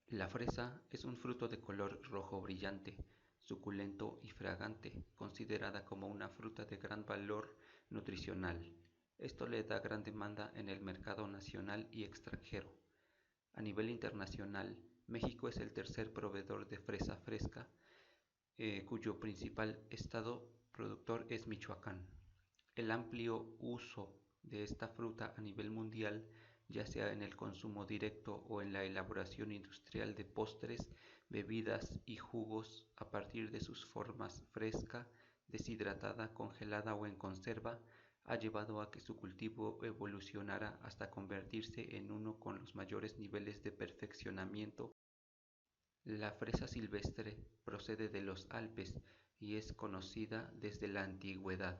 La fresa es un fruto de color rojo brillante, suculento y fragante, considerada como una fruta de gran valor nutricional. Esto le da gran demanda en el mercado nacional y extranjero. A nivel internacional, México es el tercer proveedor de fresa fresca, cuyo principal estado productor es Michoacán. El amplio uso de esta fruta a nivel mundial, ya sea en el consumo directo o en la elaboración industrial de postres, bebidas y jugos a partir de sus formas fresca, deshidratada, congelada o en conserva, ha llevado a que su cultivo evolucionara hasta convertirse en uno con los mayores niveles de perfeccionamiento. La fresa silvestre procede de los Alpes y es conocida desde la antigüedad.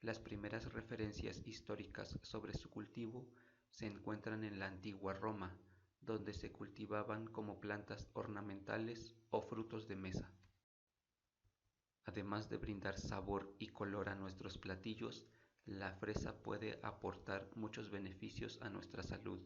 Las primeras referencias históricas sobre su cultivo se encuentran en la antigua Roma, donde se cultivaban como plantas ornamentales o frutos de mesa. Además de brindar sabor y color a nuestros platillos, la fresa puede aportar muchos beneficios a nuestra salud.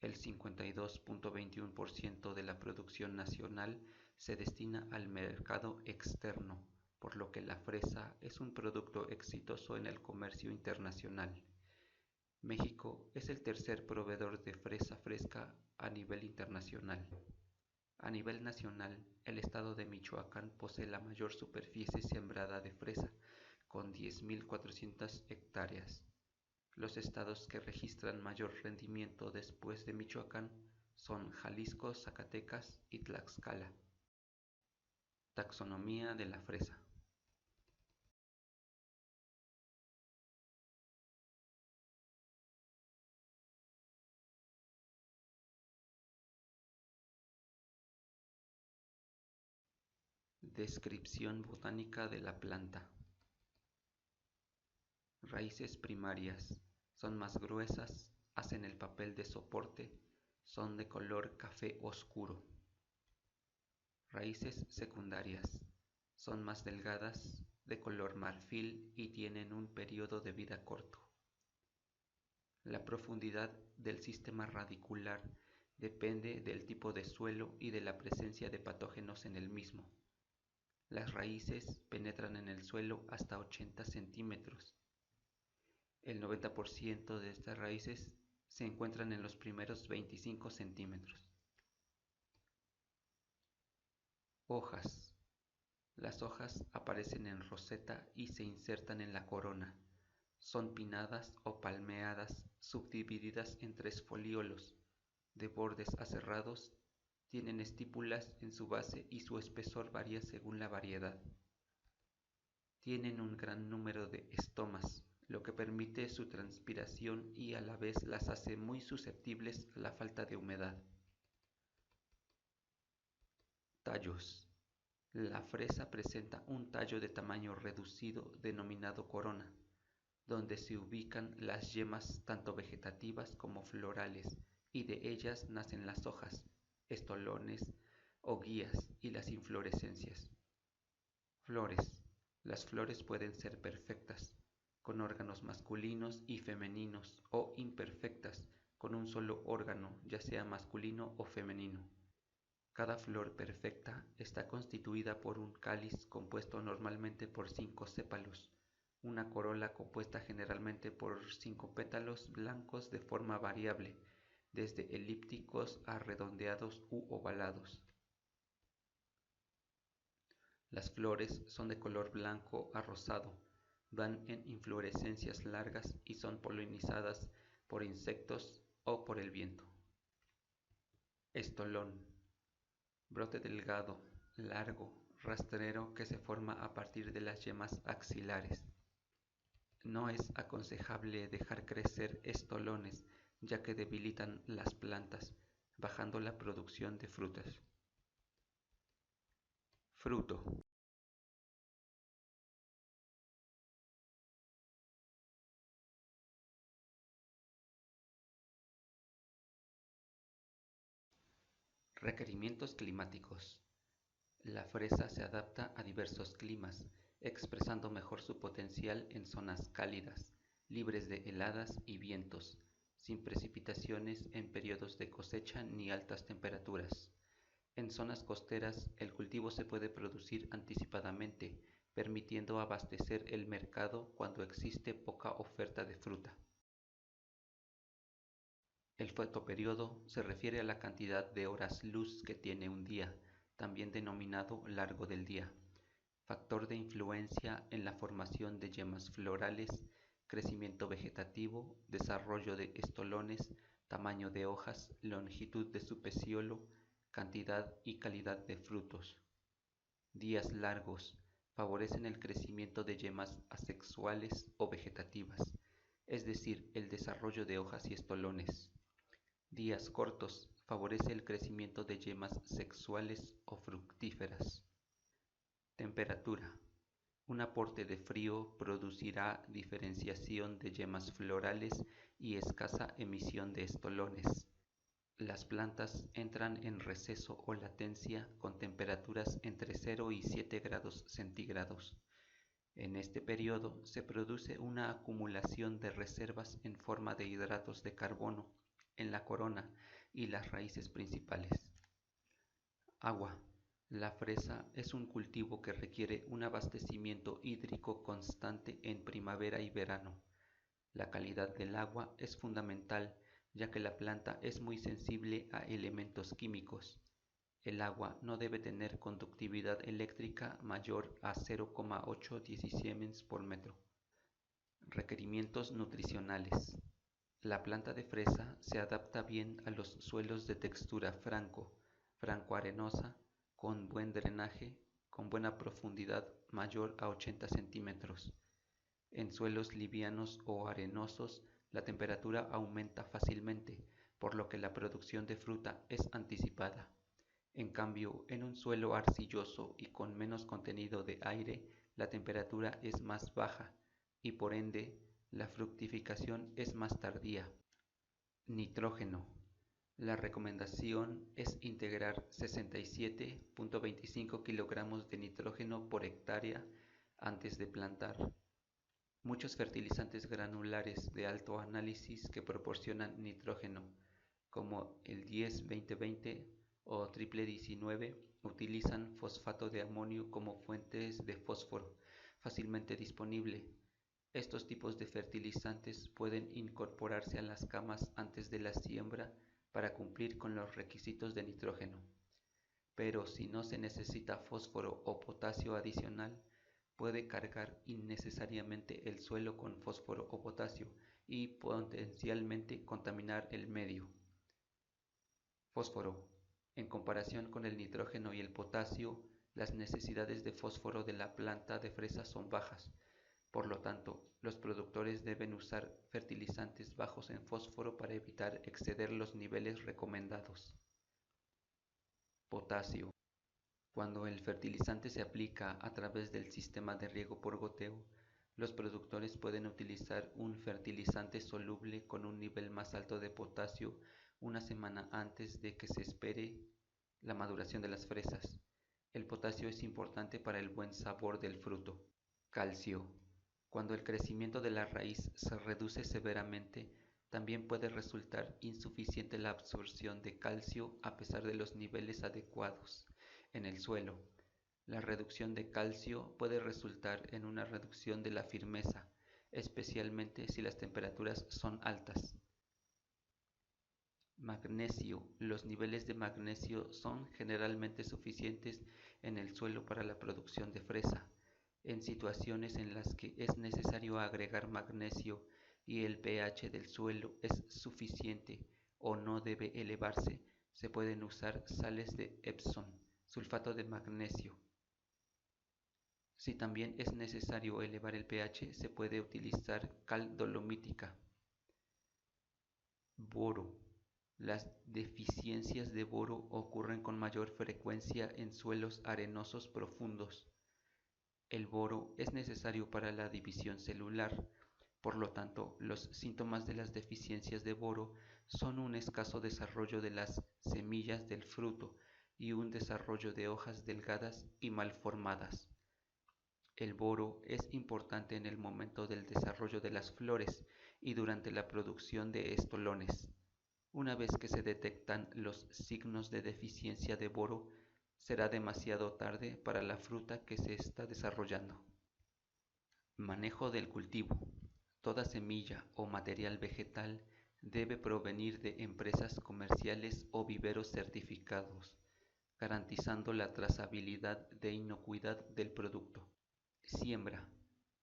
El 52.21% de la producción nacional se destina al mercado externo, por lo que la fresa es un producto exitoso en el comercio internacional. México es el tercer proveedor de fresa fresca a nivel internacional. A nivel nacional, el estado de Michoacán posee la mayor superficie sembrada de fresa, con 10.400 hectáreas. Los estados que registran mayor rendimiento después de Michoacán son Jalisco, Zacatecas y Tlaxcala. Taxonomía de la fresa. Descripción botánica de la planta. Raíces primarias. Son más gruesas, hacen el papel de soporte, son de color café oscuro. Raíces secundarias. Son más delgadas, de color marfil y tienen un periodo de vida corto. La profundidad del sistema radicular depende del tipo de suelo y de la presencia de patógenos en el mismo. Las raíces penetran en el suelo hasta 80 centímetros. El 90% de estas raíces se encuentran en los primeros 25 centímetros. Hojas. Las hojas aparecen en roseta y se insertan en la corona. Son pinnadas o palmeadas, subdivididas en tres folíolos, de bordes aserrados, tienen estípulas en su base y su espesor varía según la variedad. Tienen un gran número de estomas, lo que permite su transpiración y a la vez las hace muy susceptibles a la falta de humedad. Tallos. La fresa presenta un tallo de tamaño reducido denominado corona, donde se ubican las yemas tanto vegetativas como florales, y de ellas nacen las hojas, estolones o guías y las inflorescencias. Flores. Las flores pueden ser perfectas, con órganos masculinos y femeninos, o imperfectas, con un solo órgano, ya sea masculino o femenino. Cada flor perfecta está constituida por un cáliz compuesto normalmente por 5 sépalos, una corola compuesta generalmente por 5 pétalos blancos de forma variable, desde elípticos a redondeados u ovalados. Las flores son de color blanco a rosado, dan en inflorescencias largas y son polinizadas por insectos o por el viento. Estolón. Brote delgado, largo, rastrero que se forma a partir de las yemas axilares. No es aconsejable dejar crecer estolones, ya que debilitan las plantas, bajando la producción de frutas. Fruto. Requerimientos climáticos. La fresa se adapta a diversos climas, expresando mejor su potencial en zonas cálidas, libres de heladas y vientos. sin precipitaciones en periodos de cosecha ni altas temperaturas. En zonas costeras, el cultivo se puede producir anticipadamente, permitiendo abastecer el mercado cuando existe poca oferta de fruta. El fotoperíodo se refiere a la cantidad de horas luz que tiene un día, también denominado largo del día, factor de influencia en la formación de yemas florales, crecimiento vegetativo, desarrollo de estolones, tamaño de hojas, longitud de su peciolo, cantidad y calidad de frutos. Días largos favorecen el crecimiento de yemas asexuales o vegetativas, es decir, el desarrollo de hojas y estolones. Días cortos favorece el crecimiento de yemas sexuales o fructíferas. Temperatura. Un aporte de frío producirá diferenciación de yemas florales y escasa emisión de estolones. Las plantas entran en receso o latencia con temperaturas entre 0 y 7 grados centígrados. En este periodo se produce una acumulación de reservas en forma de hidratos de carbono en la corona y las raíces principales. Agua. La fresa es un cultivo que requiere un abastecimiento hídrico constante en primavera y verano. La calidad del agua es fundamental, ya que la planta es muy sensible a elementos químicos. El agua no debe tener conductividad eléctrica mayor a 0,8 Siemens por metro. Requerimientos nutricionales. La planta de fresa se adapta bien a los suelos de textura franco-arenosa, con buen drenaje, con buena profundidad mayor a 80 centímetros. En suelos livianos o arenosos, la temperatura aumenta fácilmente, por lo que la producción de fruta es anticipada. En cambio, en un suelo arcilloso y con menos contenido de aire, la temperatura es más baja y por ende la fructificación es más tardía. Nitrógeno. La recomendación es integrar 67,25 kilogramos de nitrógeno por hectárea antes de plantar. Muchos fertilizantes granulares de alto análisis que proporcionan nitrógeno, como el 10-20-20 o triple 19, utilizan fosfato de amonio como fuentes de fósforo fácilmente disponible. Estos tipos de fertilizantes pueden incorporarse a las camas antes de la siembra para cumplir con los requisitos de nitrógeno. Pero si no se necesita fósforo o potasio adicional, puede cargar innecesariamente el suelo con fósforo o potasio y potencialmente contaminar el medio. Fósforo. En comparación con el nitrógeno y el potasio, las necesidades de fósforo de la planta de fresa son bajas. Por lo tanto, los productores deben usar fertilizantes bajos en fósforo para evitar exceder los niveles recomendados. Potasio. Cuando el fertilizante se aplica a través del sistema de riego por goteo, los productores pueden utilizar un fertilizante soluble con un nivel más alto de potasio una semana antes de que se espere la maduración de las fresas. El potasio es importante para el buen sabor del fruto. Calcio. Cuando el crecimiento de la raíz se reduce severamente, también puede resultar insuficiente la absorción de calcio a pesar de los niveles adecuados en el suelo. La reducción de calcio puede resultar en una reducción de la firmeza, especialmente si las temperaturas son altas. Magnesio. Los niveles de magnesio son generalmente suficientes en el suelo para la producción de fresa. En situaciones en las que es necesario agregar magnesio y el pH del suelo es suficiente o no debe elevarse, se pueden usar sales de Epsom, sulfato de magnesio. Si también es necesario elevar el pH, se puede utilizar cal dolomítica. Boro. Las deficiencias de boro ocurren con mayor frecuencia en suelos arenosos profundos. El boro es necesario para la división celular, por lo tanto, los síntomas de las deficiencias de boro son un escaso desarrollo de las semillas del fruto y un desarrollo de hojas delgadas y mal formadas. El boro es importante en el momento del desarrollo de las flores y durante la producción de estolones. Una vez que se detectan los signos de deficiencia de boro, será demasiado tarde para la fruta que se está desarrollando. Manejo del cultivo. Toda semilla o material vegetal debe provenir de empresas comerciales o viveros certificados, garantizando la trazabilidad de inocuidad del producto. Siembra.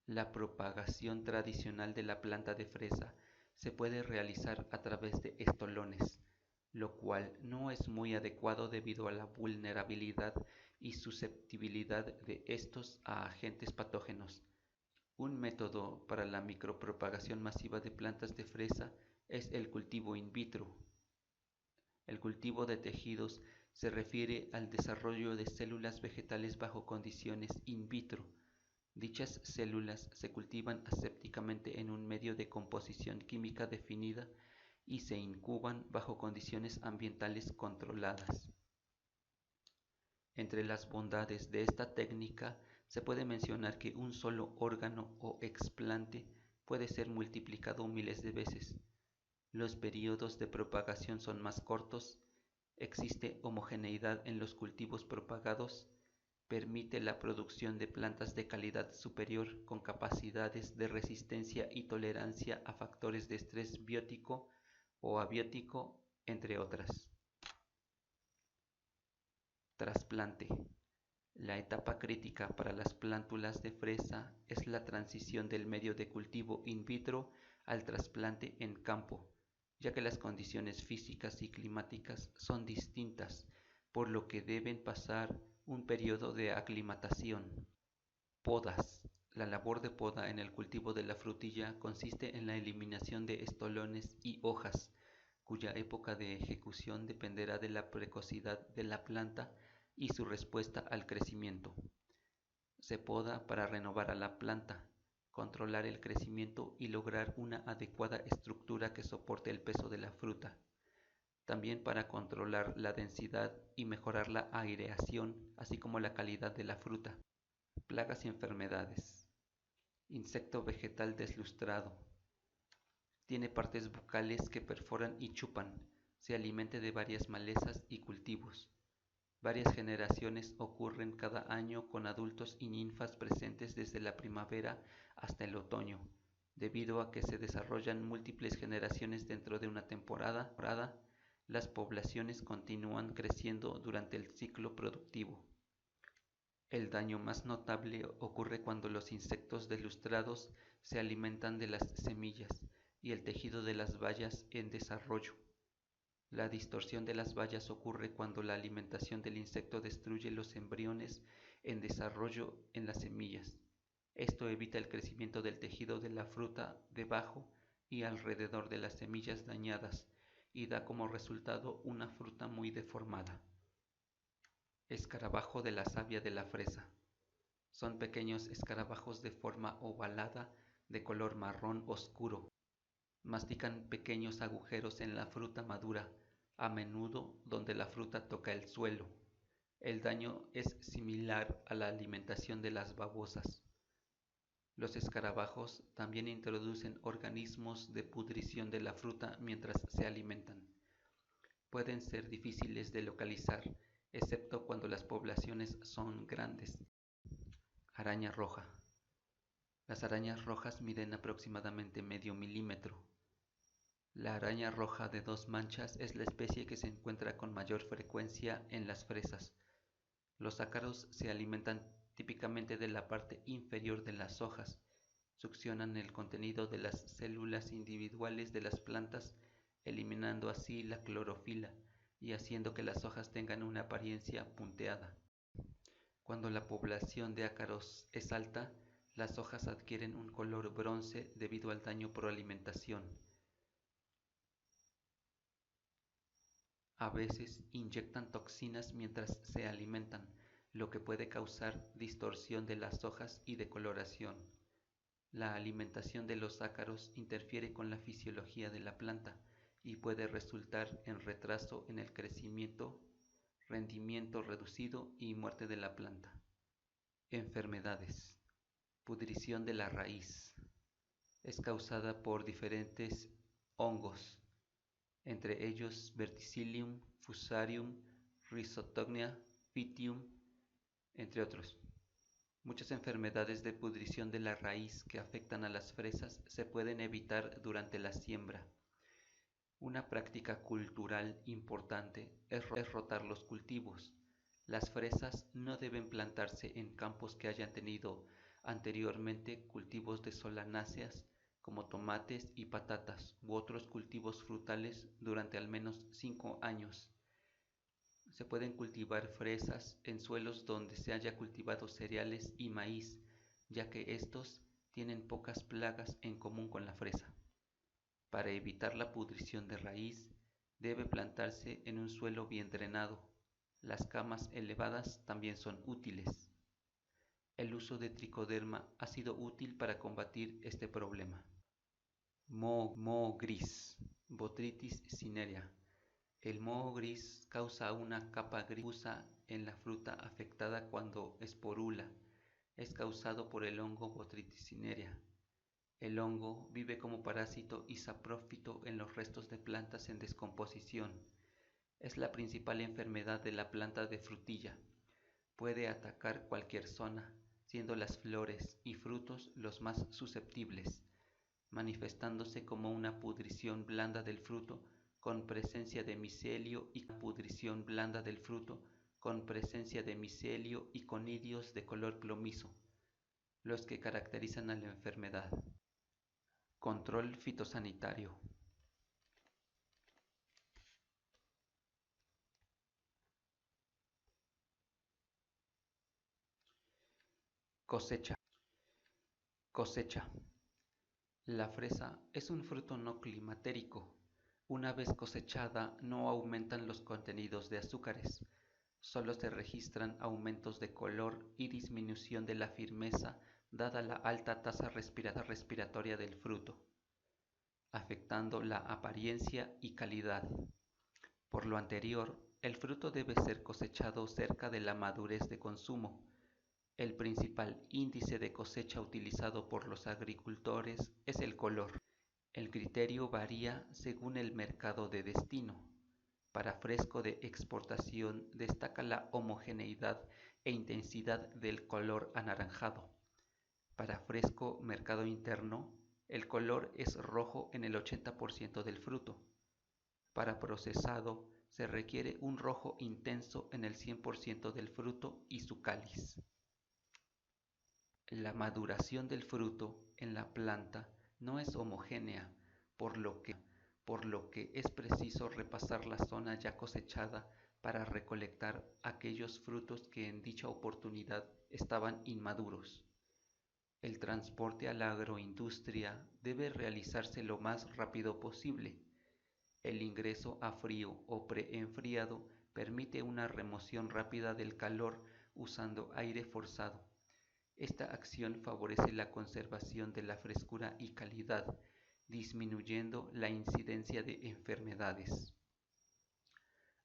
La propagación tradicional de la planta de fresa se puede realizar a través de estolones, lo cual no es muy adecuado debido a la vulnerabilidad y susceptibilidad de estos a agentes patógenos. Un método para la micropropagación masiva de plantas de fresa es el cultivo in vitro. El cultivo de tejidos se refiere al desarrollo de células vegetales bajo condiciones in vitro. Dichas células se cultivan asépticamente en un medio de composición química definida y se incuban bajo condiciones ambientales controladas. Entre las bondades de esta técnica se puede mencionar que un solo órgano o explante puede ser multiplicado miles de veces. Los periodos de propagación son más cortos, existe homogeneidad en los cultivos propagados, permite la producción de plantas de calidad superior con capacidades de resistencia y tolerancia a factores de estrés biótico o abiótico, entre otras. Trasplante. La etapa crítica para las plántulas de fresa es la transición del medio de cultivo in vitro al trasplante en campo, ya que las condiciones físicas y climáticas son distintas, por lo que deben pasar un periodo de aclimatación. Podas. La labor de poda en el cultivo de la frutilla consiste en la eliminación de estolones y hojas, cuya época de ejecución dependerá de la precocidad de la planta y su respuesta al crecimiento. Se poda para renovar a la planta, controlar el crecimiento y lograr una adecuada estructura que soporte el peso de la fruta. También para controlar la densidad y mejorar la aireación, así como la calidad de la fruta. Plagas y enfermedades. Insecto vegetal deslustrado. Tiene partes bucales que perforan y chupan. Se alimenta de varias malezas y cultivos. Varias generaciones ocurren cada año con adultos y ninfas presentes desde la primavera hasta el otoño, debido a que se desarrollan múltiples generaciones dentro de una temporada. Las poblaciones continúan creciendo durante el ciclo productivo. El daño más notable ocurre cuando los insectos deslustrados se alimentan de las semillas y el tejido de las bayas en desarrollo. La distorsión de las bayas ocurre cuando la alimentación del insecto destruye los embriones en desarrollo en las semillas. Esto evita el crecimiento del tejido de la fruta debajo y alrededor de las semillas dañadas y da como resultado una fruta muy deformada. Escarabajo de la savia de la fresa. Son pequeños escarabajos de forma ovalada de color marrón oscuro. Mastican pequeños agujeros en la fruta madura, a menudo donde la fruta toca el suelo. El daño es similar a la alimentación de las babosas. Los escarabajos también introducen organismos de pudrición de la fruta mientras se alimentan. Pueden ser difíciles de localizar, excepto cuando las poblaciones son grandes. Araña roja. Las arañas rojas miden aproximadamente medio milímetro. La araña roja de dos manchas es la especie que se encuentra con mayor frecuencia en las fresas. Los ácaros se alimentan típicamente de la parte inferior de las hojas, succionan el contenido de las células individuales de las plantas, eliminando así la clorofila y haciendo que las hojas tengan una apariencia punteada. Cuando la población de ácaros es alta, las hojas adquieren un color bronce debido al daño por alimentación. A veces inyectan toxinas mientras se alimentan, lo que puede causar distorsión de las hojas y decoloración. La alimentación de los ácaros interfiere con la fisiología de la planta y puede resultar en retraso en el crecimiento, rendimiento reducido y muerte de la planta. Enfermedades. Pudrición de la raíz. Es causada por diferentes hongos, entre ellos Verticillium, Fusarium, Rhizoctonia, Pythium, entre otros. Muchas enfermedades de pudrición de la raíz que afectan a las fresas se pueden evitar durante la siembra. Una práctica cultural importante es rotar los cultivos. Las fresas no deben plantarse en campos que hayan tenido anteriormente cultivos de solanáceas como tomates y patatas u otros cultivos frutales durante al menos 5 años. Se pueden cultivar fresas en suelos donde se haya cultivado cereales y maíz, ya que estos tienen pocas plagas en común con la fresa. Para evitar la pudrición de raíz, debe plantarse en un suelo bien drenado. Las camas elevadas también son útiles. El uso de tricoderma ha sido útil para combatir este problema. Moho gris, Botrytis cinerea. El moho gris causa una capa gris difusa en la fruta afectada cuando esporula. Es causado por el hongo Botrytis cinerea. El hongo vive como parásito y saprófito en los restos de plantas en descomposición. Es la principal enfermedad de la planta de frutilla. Puede atacar cualquier zona, siendo las flores y frutos los más susceptibles, manifestándose como una pudrición blanda del fruto con presencia de micelio y pudrición blanda del fruto con presencia de micelio y conidios de color plomizo, los que caracterizan a la enfermedad. Control fitosanitario. Cosecha. Cosecha. La fresa es un fruto no climatérico. Una vez cosechada no aumentan los contenidos de azúcares, solo se registran aumentos de color y disminución de la firmeza dada la alta tasa respiratoria del fruto, afectando la apariencia y calidad. Por lo anterior, el fruto debe ser cosechado cerca de la madurez de consumo. El principal índice de cosecha utilizado por los agricultores es el color. El criterio varía según el mercado de destino. Para fresco de exportación destaca la homogeneidad e intensidad del color anaranjado. Para fresco mercado interno, el color es rojo en el 80% del fruto. Para procesado, se requiere un rojo intenso en el 100% del fruto y su cáliz. La maduración del fruto en la planta no es homogénea, por lo que es preciso repasar la zona ya cosechada para recolectar aquellos frutos que en dicha oportunidad estaban inmaduros. El transporte a la agroindustria debe realizarse lo más rápido posible. El ingreso a frío o preenfriado permite una remoción rápida del calor usando aire forzado. Esta acción favorece la conservación de la frescura y calidad, disminuyendo la incidencia de enfermedades.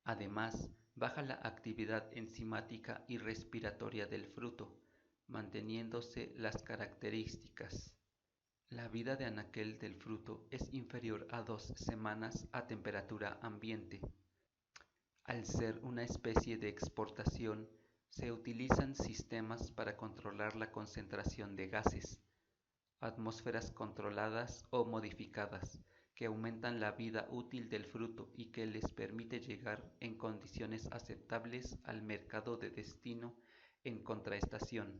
Además, baja la actividad enzimática y respiratoria del fruto, manteniéndose las características. La vida de anaquel del fruto es inferior a 2 semanas a temperatura ambiente. Al ser una especie de exportación, se utilizan sistemas para controlar la concentración de gases, atmósferas controladas o modificadas, que aumentan la vida útil del fruto y que les permite llegar en condiciones aceptables al mercado de destino en contraestación.